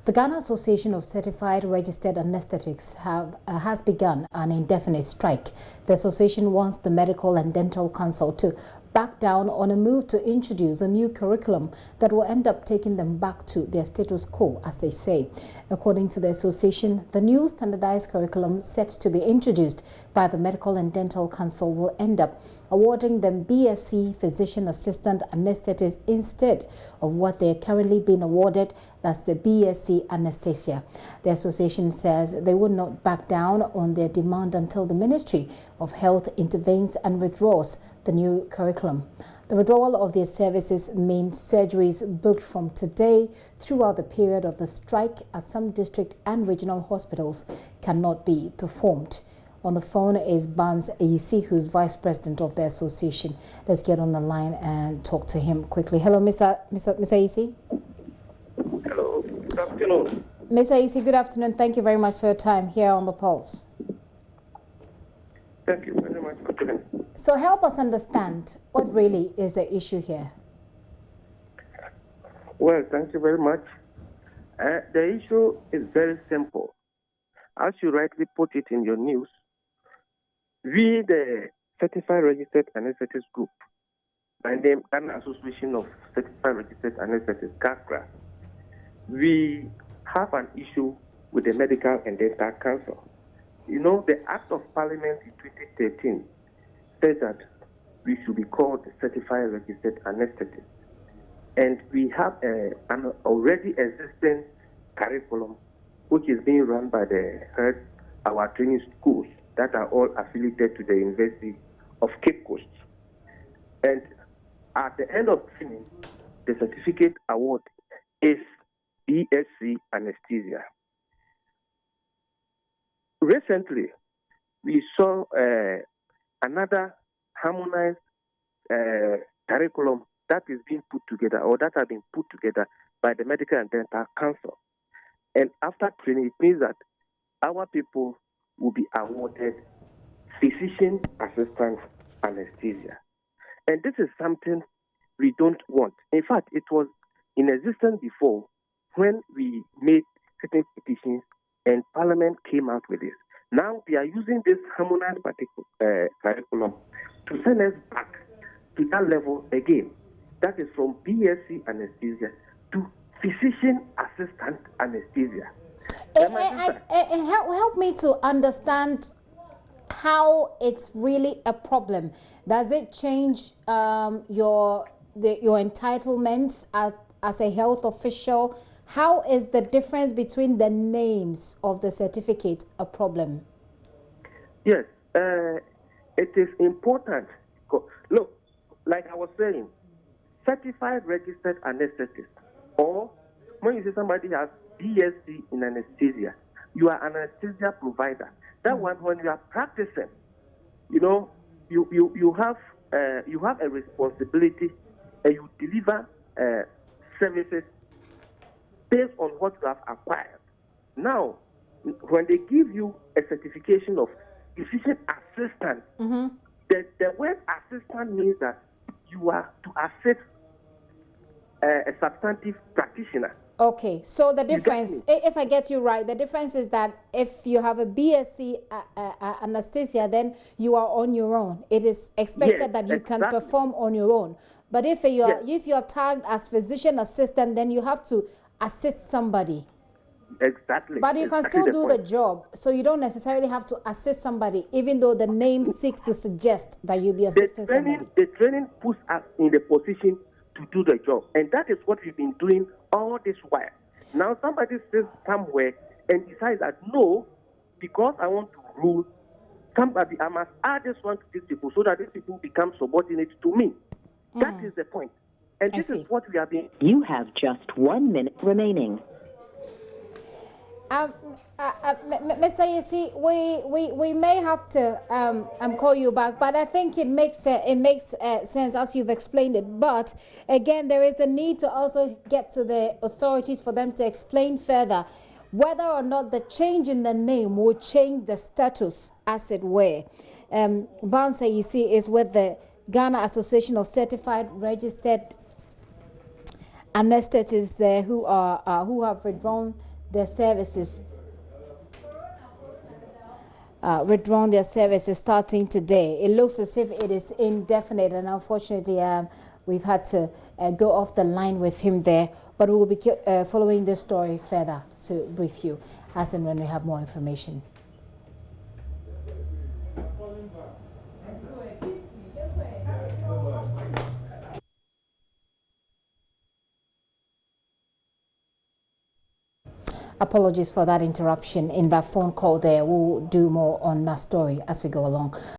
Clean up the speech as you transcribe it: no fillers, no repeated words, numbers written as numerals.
The Ghana Association of Certified Registered Anesthetists has begun an indefinite strike. The association wants the Medical and Dental Council to back down on a move to introduce a new curriculum that will end up taking them back to their status quo, as they say. According to the association, the new standardized curriculum set to be introduced by the Medical and Dental Council will end up awarding them BSc Physician Assistant Anesthetist instead of what they are currently being awarded, that's the BSc Anesthesia. The association says they will not back down on their demand until the Ministry of Health intervenes and withdraws the new curriculum. The withdrawal of their services means surgeries booked from today throughout the period of the strike at some district and regional hospitals cannot be performed. On the phone is Barnes Ayisi, who's vice president of the association. Let's get on the line and talk to him quickly. Hello, Mr. Ayisi. Hello, good afternoon. Mr. Ayisi, good afternoon. Thank you very much for your time here on The Pulse. Thank you very much for coming. So help us understand what really is the issue here. Well, thank you very much. The issue is very simple. As you rightly put it in your news, we, the Certified Registered Anesthetist Group, by name Ghana Association of Certified Registered Anesthetists, GACRA, we have an issue with the Medical and Dental Council. You know, the Act of Parliament in 2013 says that we should be called Certified Registered Anesthetist. And we have an already existing curriculum which is being run by our training schools that are all affiliated to the University of Cape Coast. And at the end of training, the certificate award is BSc Anesthesia. Recently, we saw another harmonized curriculum that is being put together, or that has been put together by the Medical and Dental Council. And after training, it means that our people will be awarded physician assistant anesthesia. And this is something we don't want. In fact, it was in existence before when we made certain petitions and Parliament came out with this. Now they are using this harmonized curriculum to send us back to that level again. That is from BSc anesthesia to physician assistant anesthesia. And help me to understand how it's really a problem. Does it change your entitlements as a health official? How is the difference between the names of the certificate a problem? Yes, it is important. Look, like I was saying, certified registered anesthetist, or when you say somebody has BSc in anesthesia, you are an anesthesia provider. That one, when you are practicing, you know, you have a responsibility, and you deliver services based on what you have acquired. Now, when they give you a certification of physician assistant, the word assistant means that you are to assist a substantive practitioner. Okay, so the difference, if I get you right, the difference is that if you have a BSc anesthesia, then you are on your own. It is expected that you can perform on your own. But if you're tagged as physician assistant, then you have to assist somebody. Exactly. But you can still do the job, so you don't necessarily have to assist somebody, even though the name seeks to suggest that you'll be assisting somebody. The training puts us in the position to do the job, and that is what we've been doing all this while. Now somebody sits somewhere and decides that no, because I want to rule, I must add this one to these people so that these people become subordinate to me. That is the point. And this is what we have been. You have just 1 minute remaining. Mr. Ayisi, we may have to call you back, but I think it makes sense as you've explained it. But again, there is a need to also get to the authorities for them to explain further whether or not the change in the name will change the status, as it were. Barnes Ayisi is with the Ghana Association of Certified Registered Anesthetists there who have withdrawn their services. Withdrawn their services starting today. It looks as if it is indefinite, and unfortunately we've had to go off the line with him there, but we will be following this story further to brief you as and when we have more information. Apologies for that interruption in that phone call there. We'll do more on that story as we go along.